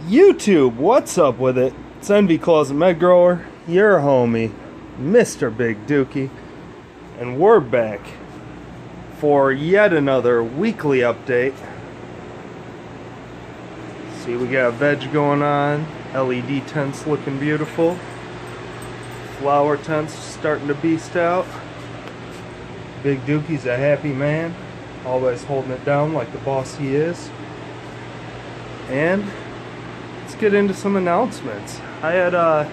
YouTube, what's up with it? It's NVclosetmedgrower, your homie, Mr. Big Dookie, and we're back for yet another weekly update. See, we got veg going on, LED tents looking beautiful, flower tents starting to beast out. Big Dookie's a happy man, always holding it down like the boss he is. And let's get into some announcements. I had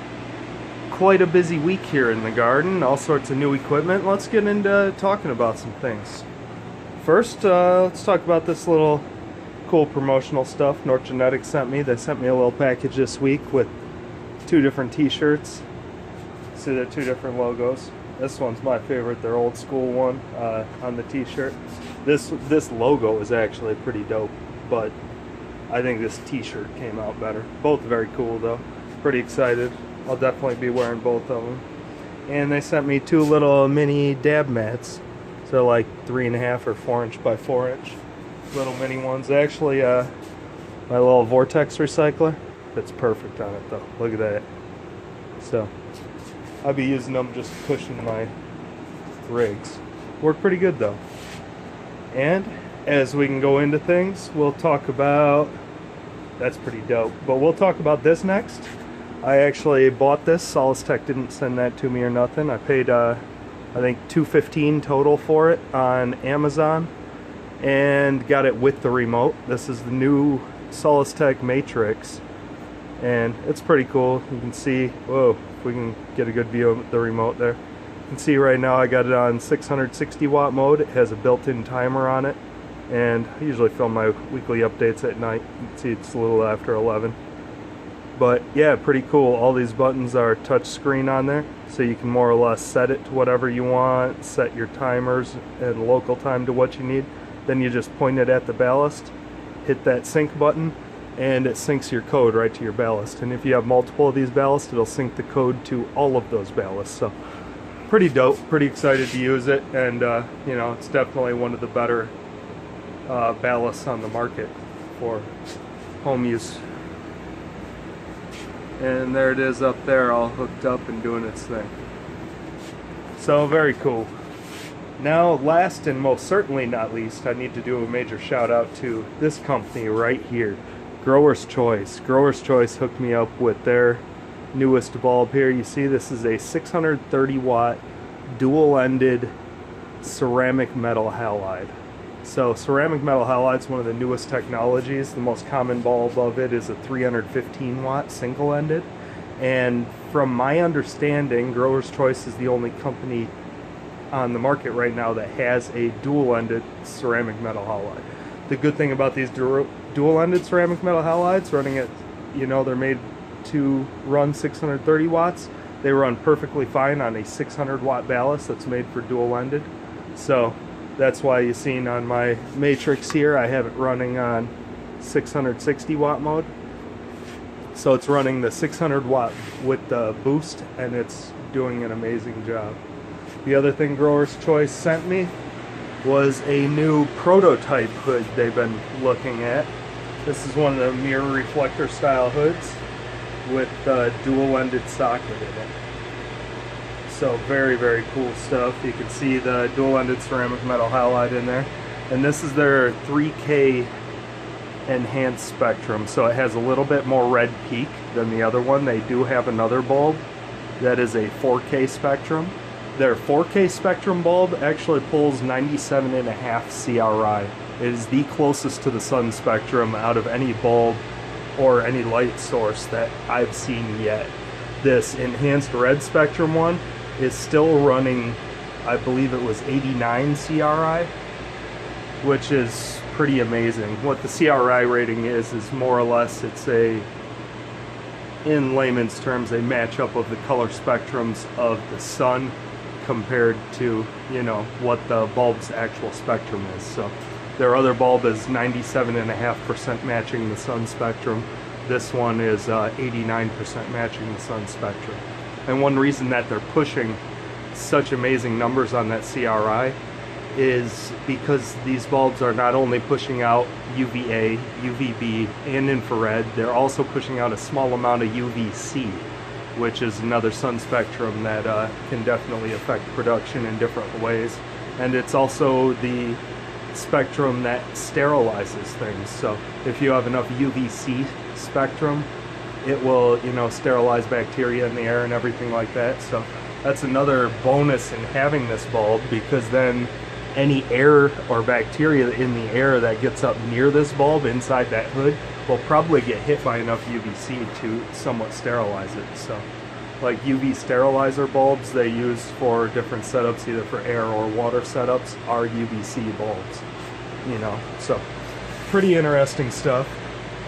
quite a busy week here in the garden, all sorts of new equipment. Let's get into talking about some things. First, let's talk about this little cool promotional stuff North Genetics sent me. They sent me a little package this week with two different t-shirts. See, they're two different logos. This one's my favorite, their old school one on the t-shirt. This logo is actually pretty dope, but I think this t-shirt came out better. Both very cool though. Pretty excited. I'll definitely be wearing both of them. And they sent me two little mini dab mats. So like 3.5 or 4 inch by 4 inch. Little mini ones. Actually, my little vortex recycler fits perfect on it though. Look at that. So I'll be using them just to cushion my rigs. Work pretty good though. And as we can go into things, we'll talk about, that's pretty dope, but we'll talk about this next. I actually bought this. Soilless Tech didn't send that to me or nothing. I paid I think $215 total for it on Amazon and got it with the remote. This is the new Soilless Tech Matrix and it's pretty cool. You can see, whoa, if we can get a good view of the remote there. You can see right now I got it on 660 watt mode. It has a built-in timer on it. And I usually film my weekly updates at night. You can see it's a little after 11. But yeah, pretty cool. All these buttons are touch screen on there, so you can more or less set it to whatever you want, set your timers and local time to what you need. Then you just point it at the ballast, hit that sync button, and it syncs your code right to your ballast. And if you have multiple of these ballasts, it'll sync the code to all of those ballasts. So pretty dope, pretty excited to use it, and you know, it's definitely one of the better ballasts on the market for home use. And there it is up there, all hooked up and doing its thing. So very cool. Now, last and most certainly not least, I need to do a major shout out to this company right here, Grower's Choice. Grower's Choice hooked me up with their newest bulb here. You see, this is a 630 watt dual-ended ceramic metal halide. So ceramic metal halide is one of the newest technologies. The most common bulb of it is a 315 watt single-ended. And from my understanding, Grower's Choice is the only company on the market right now that has a dual-ended ceramic metal halide. The good thing about these dual-ended ceramic metal halides, running at, you know, they're made to run 630 watts. They run perfectly fine on a 600 watt ballast that's made for dual-ended. So that's why you've seen on my Matrix here, I have it running on 660 watt mode. So it's running the 600 watt with the boost, and it's doing an amazing job. The other thing Grower's Choice sent me was a new prototype hood they've been looking at. This is one of the mirror reflector style hoods with the dual-ended socket in it. So very, very cool stuff. You can see the dual-ended ceramic metal halide in there. And this is their 3K enhanced spectrum. So it has a little bit more red peak than the other one. They do have another bulb that is a 4K spectrum. Their 4K spectrum bulb actually pulls 97.5 CRI. It is the closest to the sun spectrum out of any bulb or any light source that I've seen yet. This enhanced red spectrum one is still running, I believe it was 89 CRI, which is pretty amazing. What the CRI rating is more or less, it's a, in layman's terms, a matchup of the color spectrums of the sun compared to, you know, what the bulb's actual spectrum is. So their other bulb is 97.5% matching the sun spectrum. This one is 89% matching the sun spectrum. And one reason that they're pushing such amazing numbers on that CRI is because these bulbs are not only pushing out UVA, UVB, and infrared, they're also pushing out a small amount of UVC, which is another sun spectrum that can definitely affect production in different ways. And it's also the spectrum that sterilizes things. So if you have enough UVC spectrum, it will, you know, sterilize bacteria in the air and everything like that. So that's another bonus in having this bulb, because then any air or bacteria in the air that gets up near this bulb inside that hood will probably get hit by enough UVC to somewhat sterilize it. So like UV sterilizer bulbs they use for different setups, either for air or water setups, are UVC bulbs, you know. So pretty interesting stuff,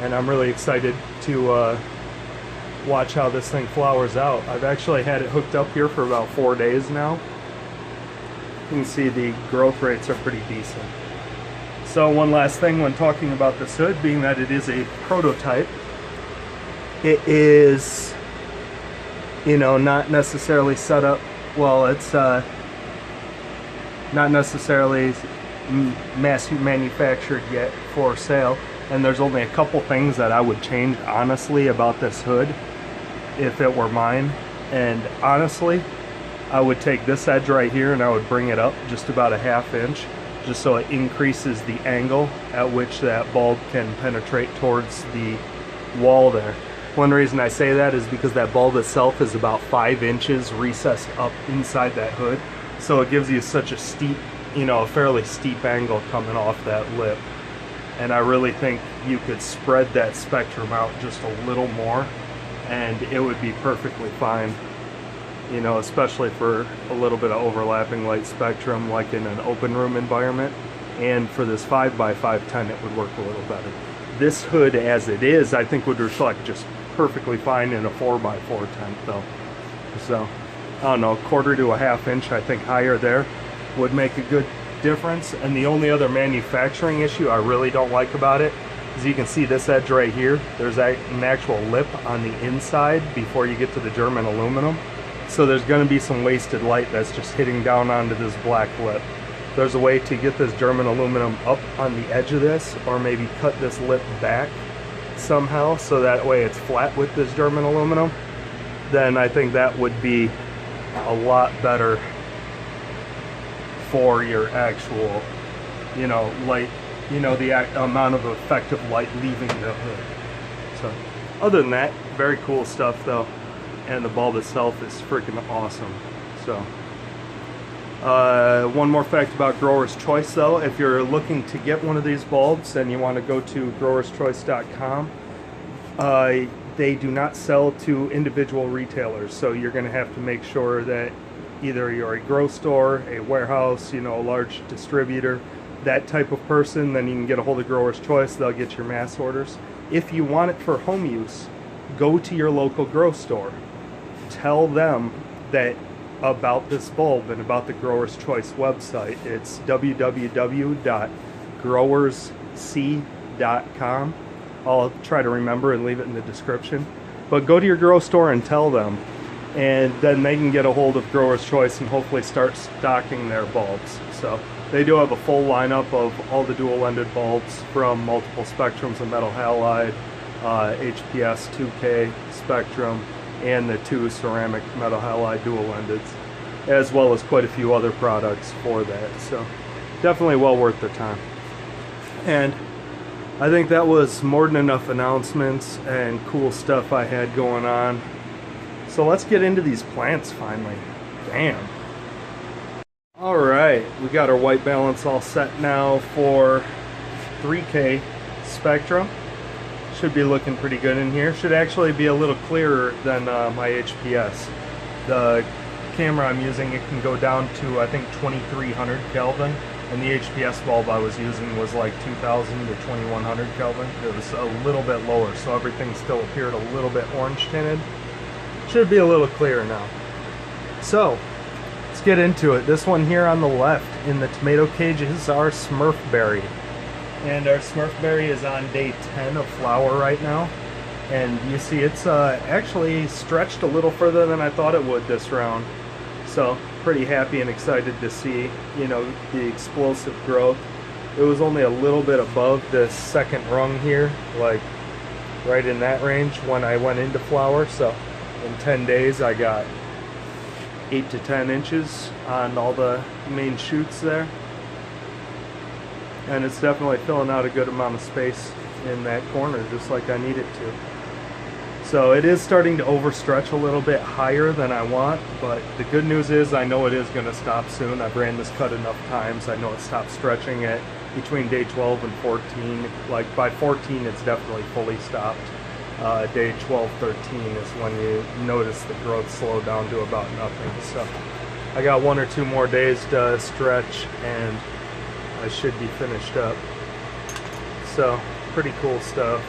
and I'm really excited to watch how this thing flowers out. I've actually had it hooked up here for about 4 days now. You can see the growth rates are pretty decent. So one last thing when talking about this hood, being that it is a prototype, it is, you know, not necessarily set up, well, it's not necessarily mass manufactured yet for sale, and there's only a couple things that I would change honestly about this hood if it were mine. And honestly, I would take this edge right here and I would bring it up just about a ½ inch, just so it increases the angle at which that bulb can penetrate towards the wall there. One reason I say that is because that bulb itself is about 5 inches recessed up inside that hood, so it gives you such a steep, you know, a fairly steep angle coming off that lip. And I really think you could spread that spectrum out just a little more and it would be perfectly fine, you know, especially for a little bit of overlapping light spectrum like in an open room environment. And for this 5x5 tent it would work a little better. This hood as it is, I think would reflect just perfectly fine in a 4x4 tent though. So I don't know, 1/4 to a ½ inch I think higher there would make a good difference. And the only other manufacturing issue I really don't like about it is, you can see this edge right here, there's an actual lip on the inside before you get to the German aluminum. So there's going to be some wasted light that's just hitting down onto this black lip. There's a way to get this German aluminum up on the edge of this, or maybe cut this lip back somehow so that way it's flat with this German aluminum. Then I think that would be a lot better for your actual, you know, light, you know, the amount of effective light leaving the hood. So other than that, very cool stuff though, and the bulb itself is freaking awesome. So one more fact about Grower's Choice though, if you're looking to get one of these bulbs and you want to go to growerschoice.com, they do not sell to individual retailers, so you're going to have to make sure that either you're a grow store, a warehouse, you know, a large distributor, that type of person, then you can get a hold of Grower's Choice. They'll get your mass orders. If you want it for home use, go to your local grow store. Tell them that about this bulb and about the Grower's Choice website. It's www.growersc.com. I'll try to remember and leave it in the description. But go to your grow store and tell them, and then they can get a hold of Grower's Choice and hopefully start stocking their bulbs. So they do have a full lineup of all the dual-ended bulbs from multiple spectrums of metal halide, HPS 2K spectrum, and the 2 ceramic metal halide dual-endeds, as well as quite a few other products for that. So definitely well worth the time. And I think that was more than enough announcements and cool stuff I had going on. So let's get into these plants finally. Damn. Alright, we got our white balance all set now for 3K spectrum. Should be looking pretty good in here. Should actually be a little clearer than my HPS. The camera I'm using, it can go down to I think 2300 Kelvin, and the HPS bulb I was using was like 2000 to 2100 Kelvin. It was a little bit lower, so everything still appeared a little bit orange tinted. Should be a little clearer now. So let's get into it. This one here on the left in the tomato cage is our Smurfberry. And our Smurfberry is on day 10 of flower right now. And you see it's actually stretched a little further than I thought it would this round. So pretty happy and excited to see, you know, the explosive growth. It was only a little bit above the second rung here, like right in that range when I went into flower. So in 10 days I got 8 to 10 inches on all the main shoots there. And it's definitely filling out a good amount of space in that corner, just like I need it to. So it is starting to overstretch a little bit higher than I want, but the good news is I know it is going to stop soon. I've ran this cut enough times. I know it stopped stretching at between day 12 and 14. Like by 14 it's definitely fully stopped. Day 12, 13 is when you notice the growth slow down to about nothing. So I got 1 or 2 more days to stretch and I should be finished up. So pretty cool stuff.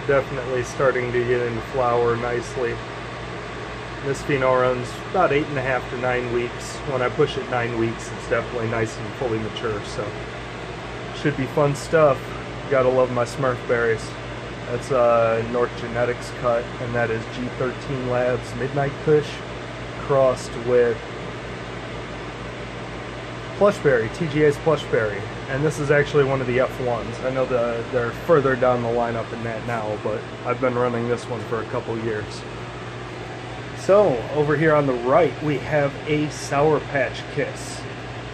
Definitely starting to get into flower nicely. This pheno runs about 8.5 to 9 weeks. When I push it 9 weeks, it's definitely nice and fully mature. So should be fun stuff. Gotta love my Smurf berries. That's a North Genetics cut, and that is G13 Labs Midnight Kush crossed with Plushberry, TGA's Plushberry. And this is actually one of the F1s. I know they're further down the lineup in that now, but I've been running this one for a couple years. So over here on the right we have a Sour Patch Kiss.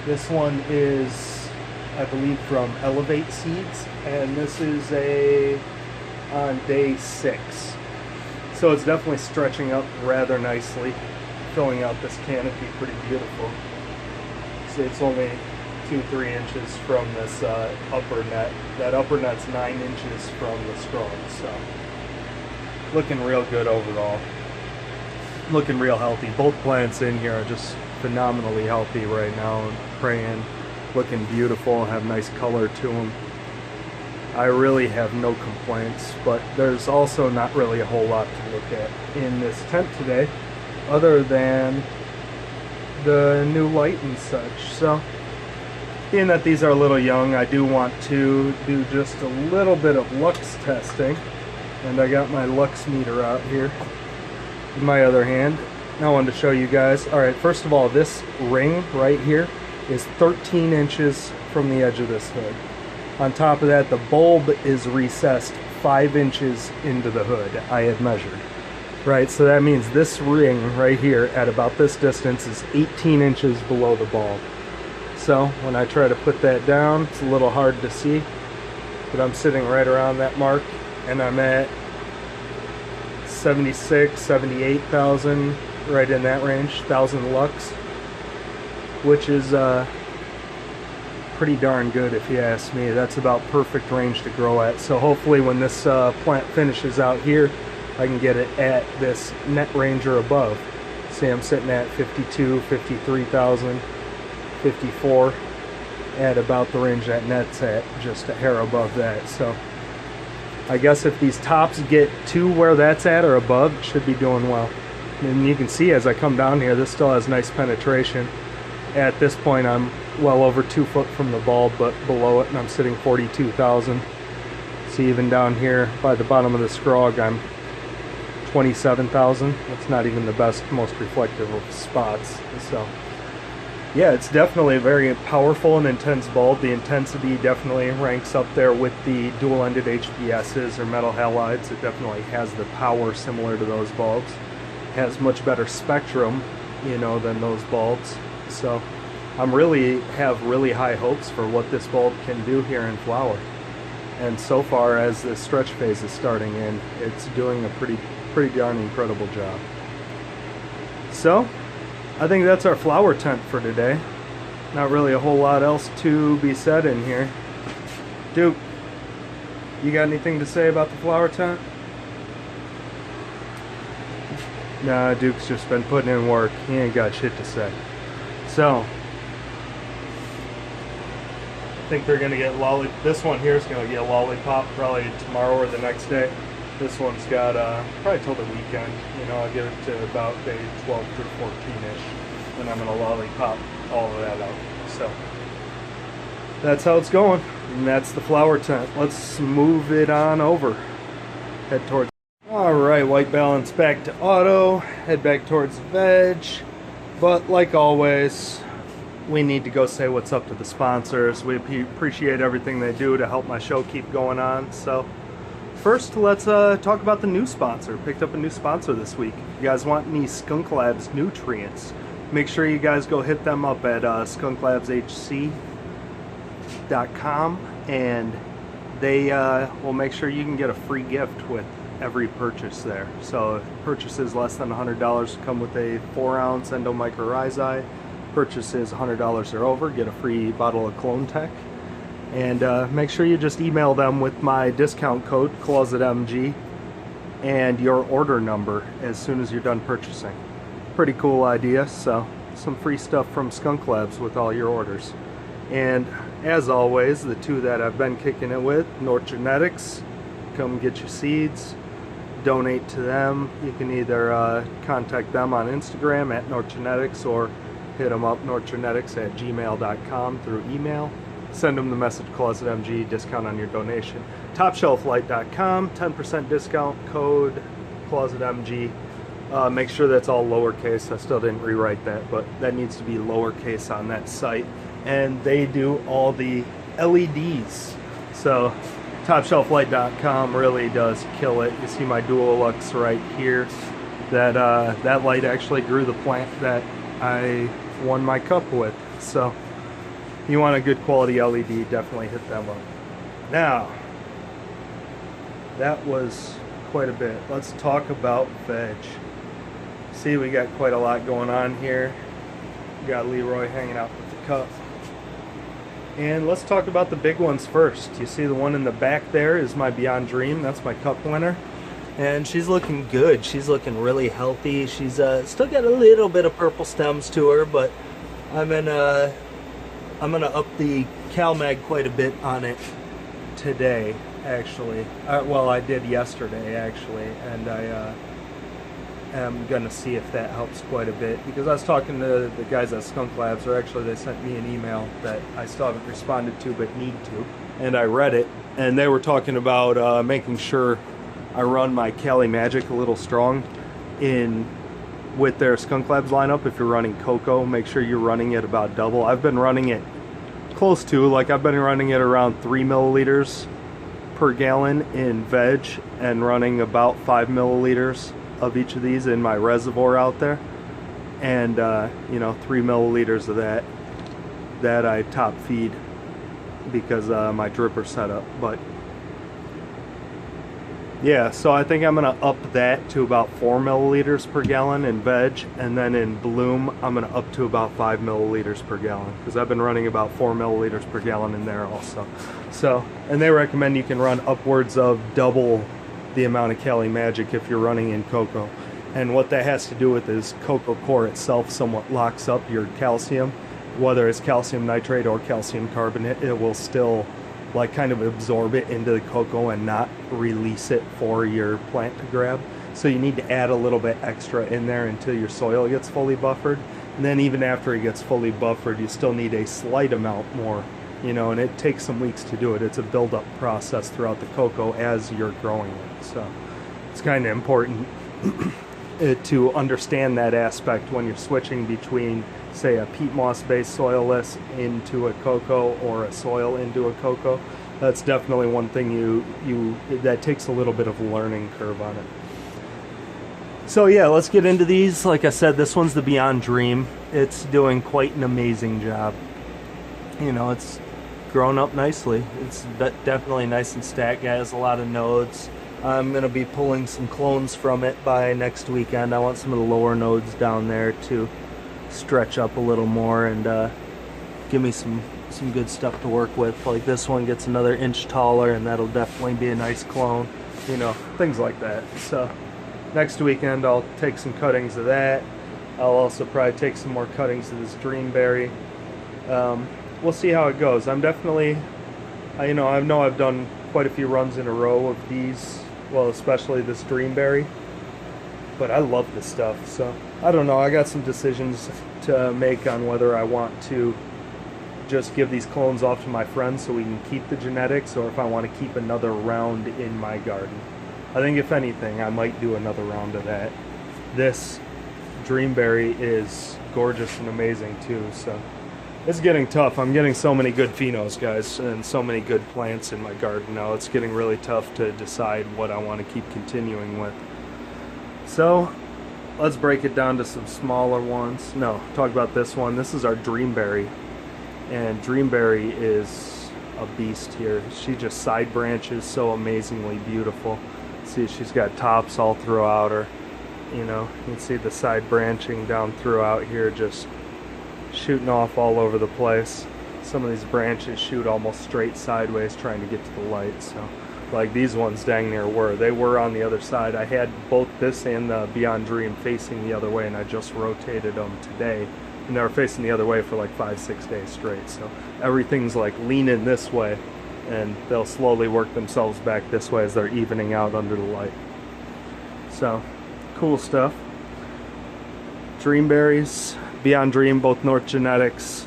This one is, I believe, from Elevate Seeds, and this is on day 6. So it's definitely stretching up rather nicely, filling out this canopy pretty beautiful. So it's only 2-3 inches from this upper net. That upper net's 9 inches from the straw, so looking real good overall. Looking real healthy. Both plants in here are just phenomenally healthy right now. Praying, looking beautiful, have nice color to them. I really have no complaints, but there's also not really a whole lot to look at in this tent today, other than the new light and such. So being that these are a little young, I do want to do just a little bit of lux testing, and I got my lux meter out here in my other hand. Now I wanted to show you guys. Alright, first of all, this ring right here is 13 inches from the edge of this hood. On top of that, the bulb is recessed 5 inches into the hood, I had measured. Right, so that means this ring right here at about this distance is 18 inches below the bulb. So when I try to put that down, it's a little hard to see, but I'm sitting right around that mark, and I'm at 76, 78,000, right in that range, 1,000 lux, which is pretty darn good if you ask me. That's about perfect range to grow at. So hopefully when this plant finishes out here, I can get it at this net range or above. See, I'm sitting at 52, 53,000, 54, at about the range that net's at, just a hair above that. So I guess if these tops get to where that's at or above, it should be doing well. And you can see as I come down here, this still has nice penetration. At this point I'm well over 2 foot from the bulb, but below it, and I'm sitting 42,000. See, even down here by the bottom of the scrog, I'm 27,000. That's not even the best, most reflective of spots. So yeah, it's definitely a very powerful and intense bulb. The intensity definitely ranks up there with the dual-ended HPSs or metal halides. It definitely has the power similar to those bulbs. It has much better spectrum, you know, than those bulbs. So I'm have really high hopes for what this bulb can do here in flower. And so far as the stretch phase is starting in, it's doing a pretty darn incredible job. So I think that's our flower tent for today. Not really a whole lot else to be said in here. Duke, you got anything to say about the flower tent? Nah, Duke's just been putting in work. He ain't got shit to say. So I think they're gonna get this one here is gonna get lollipop probably tomorrow or the next day. This one's got probably till the weekend. You know, I'll get it to about day 12 through 14-ish. Then I'm gonna lollipop all of that out. So that's how it's going. And that's the flower tent. Let's move it on over. Head towards. Alright, white balance back to auto. Head back towards veg. But like always, we need to go say what's up to the sponsors. We appreciate everything they do to help my show keep going on. So first, let's talk about the new sponsor. Picked up a new sponsor this week. If you guys want any Skunk Labs nutrients, make sure you guys go hit them up at skunklabshc.com, and they will make sure you can get a free gift with every purchase there. So purchases less than $100 come with a 4-ounce endomycorrhizae. Purchases $100 or over get a free bottle of Clone Tech. And make sure you just email them with my discount code ClosetMG and your order number as soon as you're done purchasing. Pretty cool idea. So some free stuff from Skunk Labs with all your orders. And as always, the two that I've been kicking it with, North Genetics. Come get your seeds, donate to them. You can either contact them on Instagram at North Genetics, or hit them up, northgenetics@gmail.com, through email. Send them the message ClosetMG, discount on your donation. TopShelfLight.com, 10% discount code ClosetMG. Make sure that's all lowercase. I still didn't rewrite that, but that needs to be lowercase on that site. And they do all the LEDs. So TopShelfLight.com really does kill it. You see my Duolux right here. That light actually grew the plant that I won my cup with. So you want a good quality LED, definitely hit them up. Now, that was quite a bit. Let's talk about veg. See, we got quite a lot going on here. We got Leroy hanging out with the cup. And let's talk about the big ones first. You see the one in the back there is my Beyond Dream. That's my cup winner. And she's looking good. She's looking really healthy. She's still got a little bit of purple stems to her, but I'm gonna up the CalMag quite a bit on it today, actually. Well, I did yesterday, actually, and I am gonna see if that helps quite a bit, because I was talking to the guys at Skunk Labs, or actually they sent me an email that I still haven't responded to but need to, and I read it, and they were talking about making sure I run my Cali Magic a little strong with their Skunk Labs lineup. If you're running cocoa, make sure you're running it about double. I've been running it close to, like I've been running it around 3 milliliters per gallon in veg, and running about 5 milliliters of each of these in my reservoir out there. And 3 milliliters of that I top feed because my dripper setup. But yeah, so I think I'm gonna up that to about 4 milliliters per gallon in veg, and then in bloom I'm gonna up to about 5 milliliters per gallon, because I've been running about 4 milliliters per gallon in there also. So, and they recommend you can run upwards of double the amount of Cali Magic if you're running in cocoa. And what that has to do with is cocoa core itself somewhat locks up your calcium, whether it's calcium nitrate or calcium carbonate. It will still like kind of absorb it into the cocoa and not release it for your plant to grab. So you need to add a little bit extra in there until your soil gets fully buffered. And then even after it gets fully buffered, you still need a slight amount more, and it takes some weeks to do it. It's a build-up process throughout the cocoa as you're growing it. So it's kind of important to understand that aspect when you're switching between, say, a peat moss based soilless into a cocoa, or a soil into a cocoa. That's definitely one thing that takes a little bit of a learning curve on it. So yeah, let's get into these. Like I said, this one's the Beyond Dream. It's doing quite an amazing job. It's grown up nicely. It's definitely nice and stacked. It has a lot of nodes. I'm going to be pulling some clones from it by next weekend. I want some of the lower nodes down there to stretch up a little more and give me some good stuff to work with. Like this one gets another inch taller, and that'll definitely be a nice clone. Things like that. So next weekend I'll take some cuttings of that. I'll also probably take some more cuttings of this Dreamberry. We'll see how it goes. I'm definitely, I know I've done quite a few runs in a row of these, well, especially this Dreamberry, but I love this stuff. So I don't know, I got some decisions to make on whether I want to just give these clones off to my friends so we can keep the genetics, or if I want to keep another round in my garden. I think if anything, I might do another round of that. This Dreamberry is gorgeous and amazing too. So it's getting tough. I'm getting so many good phenos, guys, and so many good plants in my garden now. It's getting really tough to decide what I want to keep continuing with. So let's break it down to some smaller ones. No, talk about this one. This is our Dreamberry, and Dreamberry is a beast here. She just side branches so amazingly beautiful. See, she's got tops all throughout her. You know, you can see the side branching down throughout here, just shooting off all over the place. Some of these branches shoot almost straight sideways trying to get to the light. So like these ones dang near were. They were on the other side. I had both this and the Beyond Dream facing the other way, and I just rotated them today. And they were facing the other way for like 5-6 days straight. So everything's like leaning this way, and they'll slowly work themselves back this way as they're evening out under the light. So cool stuff. Dreamberries, Beyond Dream, both North Genetics.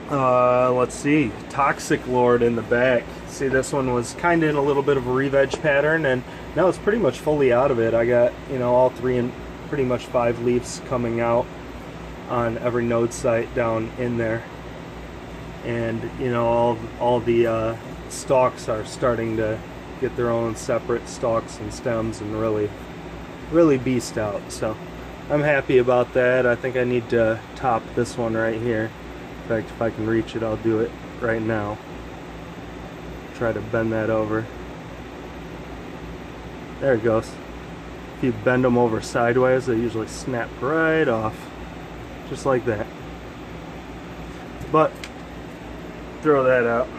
Let's see, Toxic Lord in the back. See, this one was kind of in a little bit of a re-veg pattern, and now it's pretty much fully out of it. I got, you know, all 3 and pretty much 5 leaves coming out on every node site down in there, and you know, all the stalks are starting to get their own separate stalks and stems and really beast out. So I'm happy about that. I think I need to top this one right here. In fact, if I can reach it, I'll do it right now. Try to bend that over. There it goes. If you bend them over sideways, they usually snap right off, just like that. But throw that out.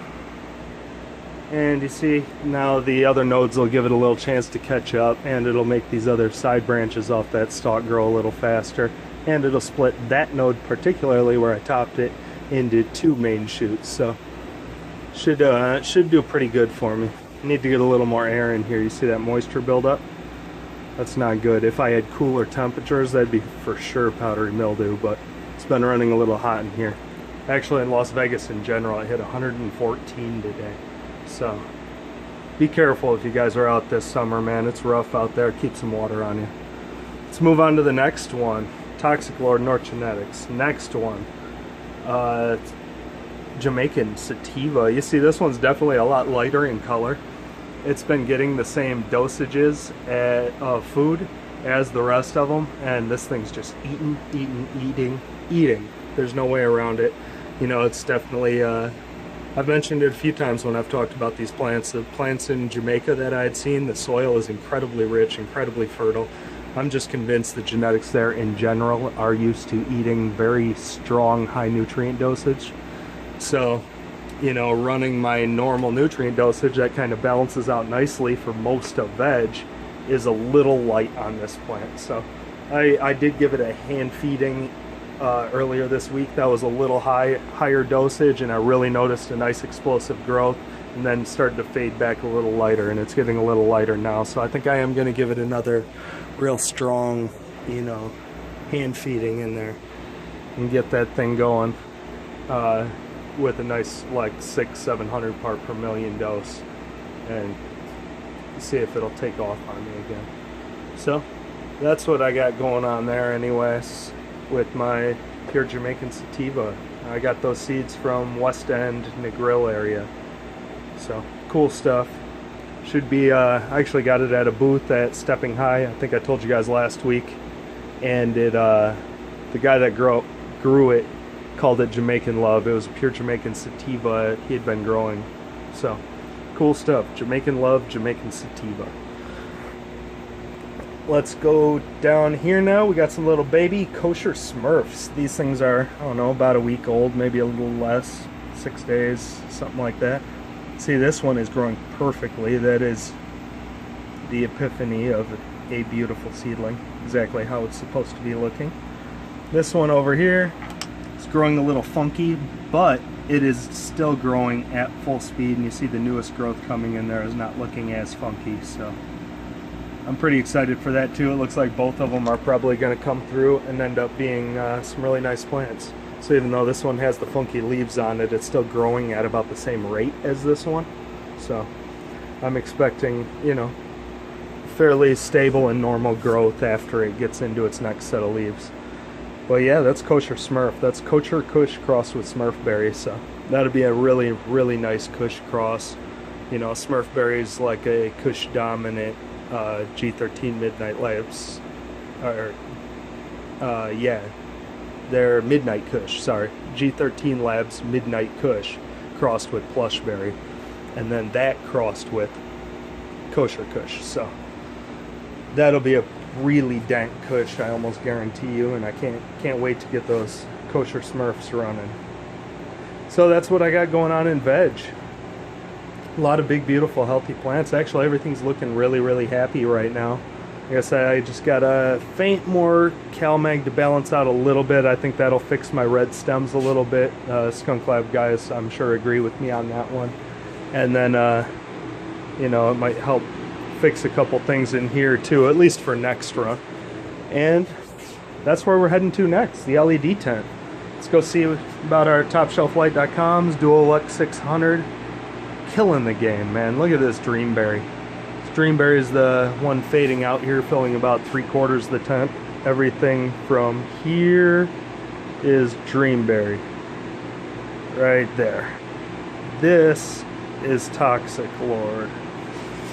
And you see, now the other nodes will give it a little chance to catch up, and it'll make these other side branches off that stalk grow a little faster, and it'll split that node, particularly where I topped it, into 2 main shoots. So should do pretty good for me. Need to get a little more air in here. You see that moisture buildup? That's not good. If I had cooler temperatures, that'd be for sure powdery mildew, but it's been running a little hot in here. Actually, in Las Vegas in general, it hit 114 today. So be careful if you guys are out this summer, man. It's rough out there. Keep some water on you. Let's move on to the next one. Toxic Lord, North Genetics. Next one, Jamaican Sativa. You see, this one's definitely a lot lighter in color. It's been getting the same dosages of food as the rest of them, and this thing's just eating. There's no way around it. You know, it's definitely I've mentioned it a few times when I've talked about these plants. The plants in Jamaica that I had seen, the soil is incredibly rich, incredibly fertile. I'm just convinced the genetics there in general are used to eating very strong, high nutrient dosage. So, you know, running my normal nutrient dosage that kind of balances out nicely for most of veg is a little light on this plant. So I did give it a hand feeding earlier this week. That was a little higher dosage, and I really noticed a nice explosive growth, and then started to fade back a little lighter, and it's getting a little lighter now. So I think I am going to give it another real strong, you know, hand feeding in there and get that thing going with a nice like 600-700 part per million dose, and see if it'll take off on me again. So that's what I got going on there anyways with my pure Jamaican Sativa. I got those seeds from West End, Negril area. So cool stuff. Should be, I actually got it at a booth at Stepping High. I think I told you guys last week. And it, the guy that grew it called it Jamaican Love. It was a pure Jamaican Sativa he had been growing. So cool stuff. Jamaican Love, Jamaican Sativa. Let's go down here now. We got some little baby kosher Smurfs. These things are, I don't know, about a week old, maybe a little less, 6 days, something like that. See, this one is growing perfectly. That is the epiphany of a beautiful seedling. Exactly how it's supposed to be looking. This one over here is growing a little funky, but it is still growing at full speed, and you see the newest growth coming in there is not looking as funky, so I'm pretty excited for that too. It looks like both of them are probably going to come through and end up being some really nice plants. So even though this one has the funky leaves on it, it's still growing at about the same rate as this one. So I'm expecting, you know, fairly stable and normal growth after it gets into its next set of leaves. But yeah, that's kosher Smurf. That's kosher Kush crossed with Smurfberry. So that'd be a really, really nice Kush cross. You know, Smurfberry is like a Kush dominant G13 Midnight Labs. Or, yeah, they're Midnight Kush, sorry. G13 Labs Midnight Kush crossed with Plushberry. And then that crossed with kosher Kush. So that'll be a really dank Kush, I almost guarantee you, and I can't wait to get those kosher Smurfs running. So that's what I got going on in veg. A lot of big, beautiful, healthy plants. Actually, everything's looking really, really happy right now. I guess I just got a faint more CalMag to balance out a little bit. I think that'll fix my red stems a little bit. Skunk Lab guys, I'm sure, agree with me on that one. And then, you know, it might help fix a couple things in here too, at least for next run. And that's where we're heading to next, the LED tent. Let's go see about our TopShelfLight.com's Dual Lux 600. Killing the game, man. Look at this Dreamberry. This Dreamberry is the one fading out here, filling about 3/4 of the tent. Everything from here is Dreamberry. Right there. This is Toxic Lord.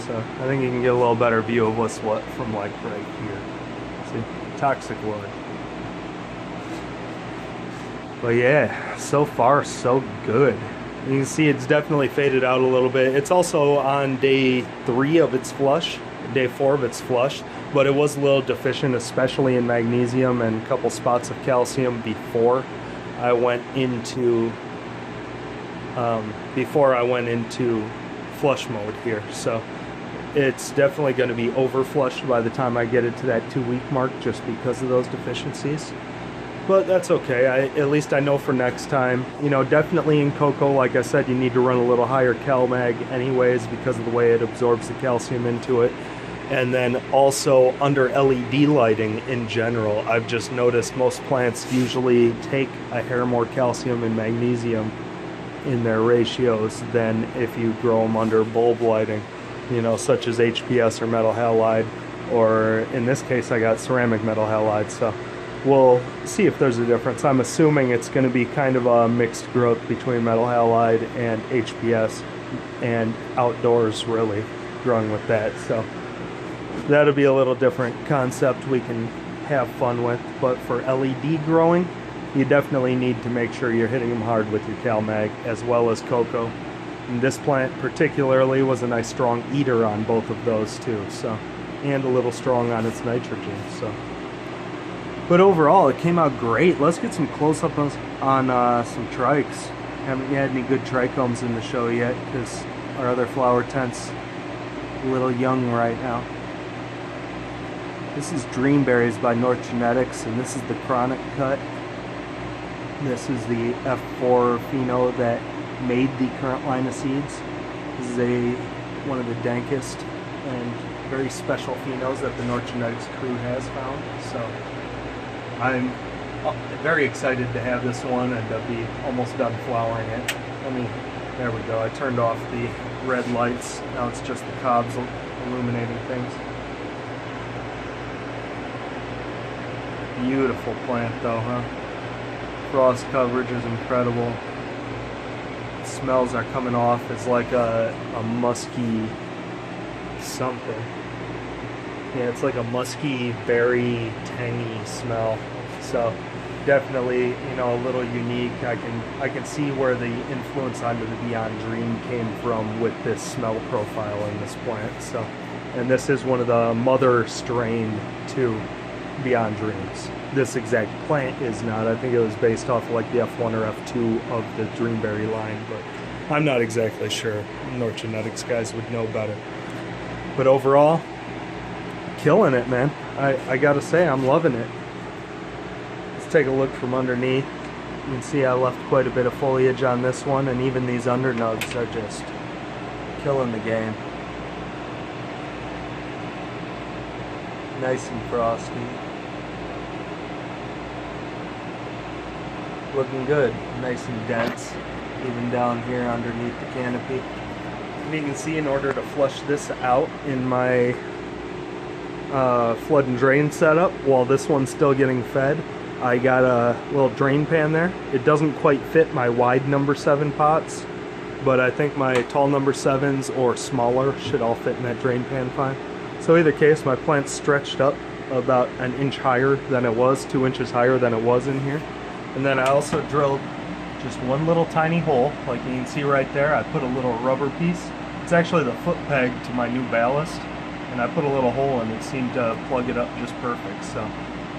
So I think you can get a little better view of what's what from like right here. See, Toxic Lord. But yeah, so far so good. You can see it's definitely faded out a little bit. It's also on day 3 of its flush, day 4 of its flush, but it was a little deficient, especially in magnesium and a couple spots of calcium before I went into flush mode here. So it's definitely going to be over flushed by the time I get it to that 2-week mark, just because of those deficiencies. But that's okay. At least I know for next time. You know, definitely in cocoa, like I said, you need to run a little higher CalMag anyways because of the way it absorbs the calcium into it. And then also under LED lighting in general, I've just noticed most plants usually take a hair more calcium and magnesium in their ratios than if you grow them under bulb lighting, you know, such as HPS or metal halide, or in this case I got ceramic metal halide. So we'll see if there's a difference. I'm assuming it's going to be kind of a mixed growth between metal halide and HPS, and outdoors really growing with that. So that'll be a little different concept we can have fun with. But for LED growing, you definitely need to make sure you're hitting them hard with your CalMag as well as cocoa. And this plant particularly was a nice strong eater on both of those too. So, and a little strong on its nitrogen. So. But overall, it came out great. Let's get some close-up on some trikes. Haven't had any good trichomes in the show yet because our other flower tent's a little young right now. This is Dreamberries by North Genetics, and this is the chronic cut. This is the F4 pheno that made the current line of seeds. This is one of the dankest and very special phenos that the North Genetics crew has found. So I'm very excited to have this one and to be almost done flowering it. There we go. I turned off the red lights. Now it's just the cobs illuminating things. Beautiful plant though, huh? Frost coverage is incredible. Smells are coming off. It's like a musky something. Yeah, it's like a musky, berry, tangy smell. So definitely, you know, a little unique. I can see where the influence onto the Beyond Dream came from with this smell profile in this plant. So, and this is one of the mother strain to Beyond Dreams. This exact plant is not. I think it was based off of like the F1 or F2 of the Dreamberry line, but I'm not exactly sure. North Genetics guys would know better. But overall, killing it, man. I gotta say, I'm loving it. Let's take a look from underneath. You can see I left quite a bit of foliage on this one, and even these undernugs are just killing the game. Nice and frosty. Looking good. Nice and dense, even down here underneath the canopy. And you can see, in order to flush this out in my flood and drain setup while this one's still getting fed, I got a little drain pan there. It doesn't quite fit my wide number 7 pots, but I think my tall number 7s or smaller should all fit in that drain pan fine. So either case, my plant's stretched up about an inch higher than it was, 2 inches higher than it was in here. And then I also drilled just one little tiny hole, like you can see right there. I put a little rubber piece. It's actually the foot peg to my new ballast, and I put a little hole and it seemed to plug it up just perfect. So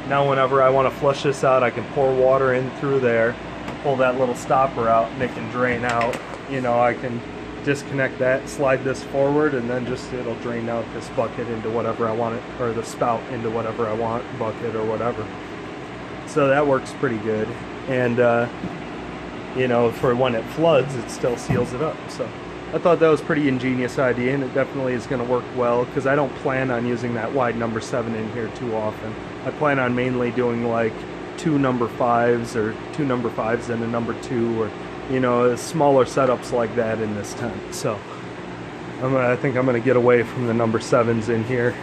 now whenever I want to flush this out, I can pour water in through there, pull that little stopper out, and it can drain out. You know, I can disconnect that, slide this forward, and then just it'll drain out this bucket into whatever I want it, or the spout into whatever I want, bucket or whatever. So that works pretty good. And you know, for when it floods, it still seals it up. So I thought that was a pretty ingenious idea, and it definitely is going to work well, because I don't plan on using that wide number 7 in here too often. I plan on mainly doing like 2 number 5s or 2 number 5s and a number 2, or you know, smaller setups like that in this tent. So I think I'm going to get away from the number 7s in here.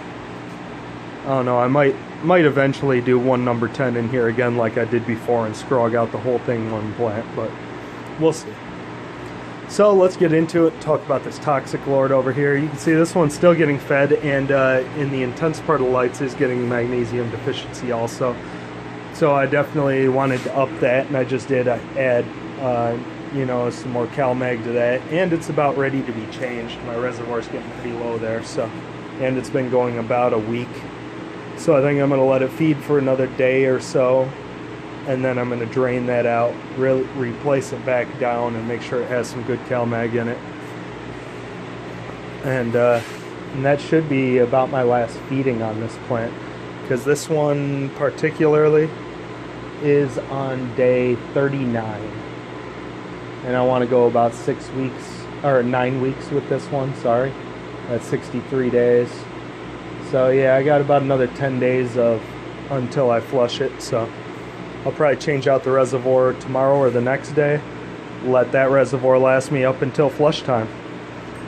I don't know, I might eventually do one number 10 in here again like I did before and scrog out the whole thing in one plant, but we'll see. So let's get into it, talk about this toxic lord over here. You can see this one's still getting fed, and in the intense part of the lights is getting magnesium deficiency also. So I definitely wanted to up that, and I just did add you know, some more CalMag to that, and it's about ready to be changed. My reservoir's getting pretty low there, so, and it's been going about a week. So I think I'm going to let it feed for another day or so, and then I'm going to drain that out, replace it back down, and make sure it has some good CalMag in it. And that should be about my last feeding on this plant, because this one particularly is on day 39. And I want to go about 6 weeks, or 9 weeks with this one, sorry. That's 63 days. So yeah, I got about another 10 days until I flush it, so I'll probably change out the reservoir tomorrow or the next day. Let that reservoir last me up until flush time.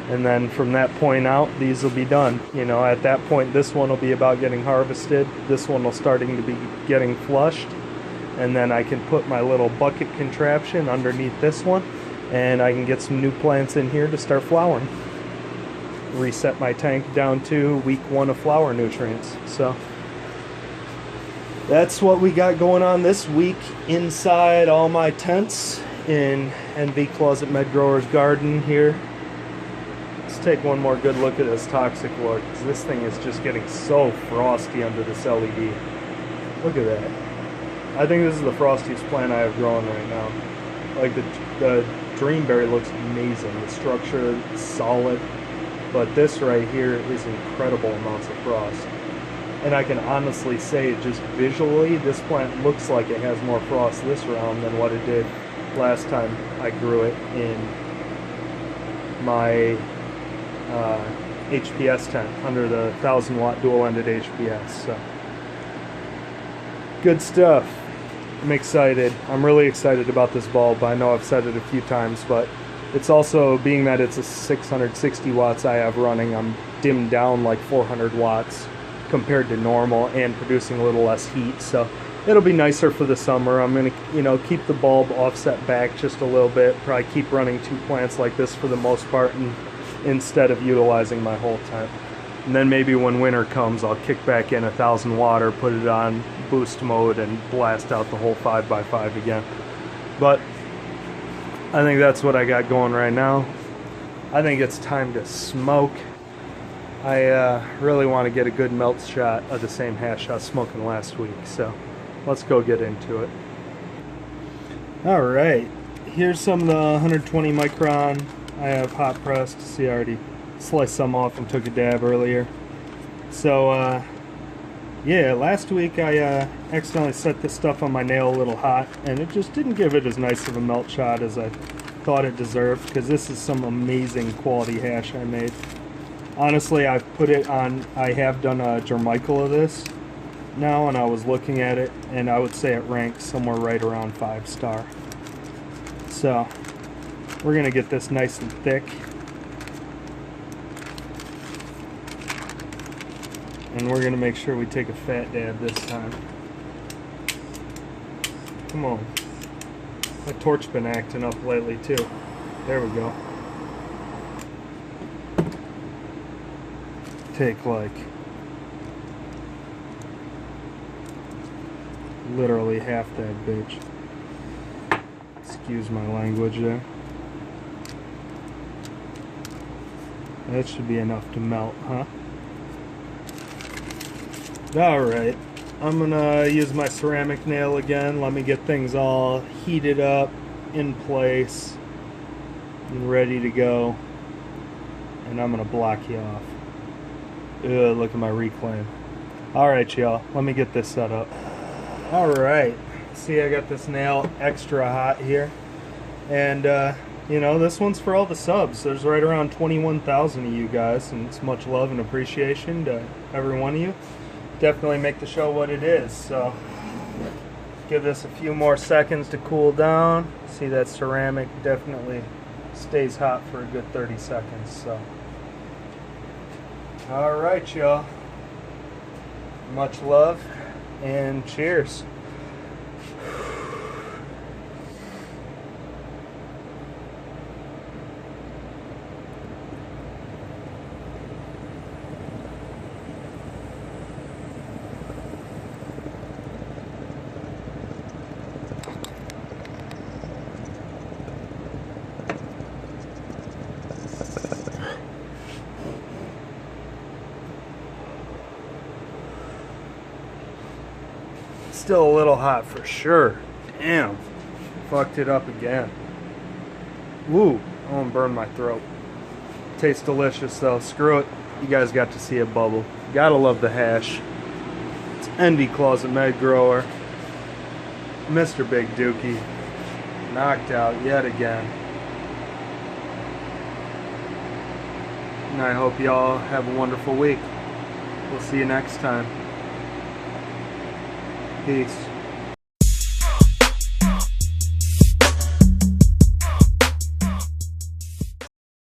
And then from that point out, these will be done. You know, at that point, this one will be about getting harvested. This one will starting to be getting flushed. And then I can put my little bucket contraption underneath this one, and I can get some new plants in here to start flowering. Reset my tank down to week 1 of flower nutrients. So that's what we got going on this week inside all my tents in NVclosetmedgrower's garden here. Let's take one more good look at this toxic lord, because this thing is just getting so frosty under this LED. Look at that. I think this is the frostiest plant I have growing right now. Like the dreamberry looks amazing. The structure is solid. But this right here is incredible amounts of frost. And I can honestly say, just visually, this plant looks like it has more frost this round than what it did last time I grew it in my HPS tent under the 1000 watt dual-ended HPS. So good stuff. I'm excited. I'm really excited about this bulb. I know I've said it a few times, but it's also, being that it's a 660 watts I have running, I'm dimmed down like 400 watts compared to normal and producing a little less heat. So it'll be nicer for the summer. I'm going to, you know, keep the bulb offset back just a little bit. Probably keep running 2 plants like this for the most part, and instead of utilizing my whole tent. And then maybe when winter comes, I'll kick back in 1000 watt or put it on boost mode and blast out the whole 5x5 again. But I think that's what I got going right now. I think it's time to smoke. I really want to get a good melt shot of the same hash I was smoking last week. So let's go get into it. All right, here's some of the 120 micron I have hot pressed. See, I already sliced some off and took a dab earlier. So yeah, last week I accidentally set this stuff on my nail a little hot, and it just didn't give it as nice of a melt shot as I thought it deserved, because this is some amazing quality hash I made. Honestly, I've put it on, I have done a Jermichael of this now, and I was looking at it, and I would say it ranks somewhere right around 5-star. So we're gonna get this nice and thick. And we're going to make sure we take a fat dab this time. Come on. My torch been acting up lately too. There we go. Take like literally half that bitch. Excuse my language there. That should be enough to melt, huh? Alright, I'm gonna use my ceramic nail again. Let me get things all heated up, in place, and ready to go. And I'm gonna block you off. Ugh, look at my reclaim. Alright, y'all, let me get this set up. Alright, see, I got this nail extra hot here. And, you know, this one's for all the subs. There's right around 21,000 of you guys, and it's much love and appreciation to every one of you. Definitely make the show what it is. So give this a few more seconds to cool down. See, that ceramic definitely stays hot for a good 30 seconds. So all right, y'all, much love and cheers. Still a little hot for sure. Damn. Fucked it up again. Woo. I won't burn my throat. Tastes delicious though. Screw it. You guys got to see it bubble. Gotta love the hash. It's NVclosetmedgrower. Mr. Big Dookie. Knocked out yet again. And I hope y'all have a wonderful week. We'll see you next time. Peace.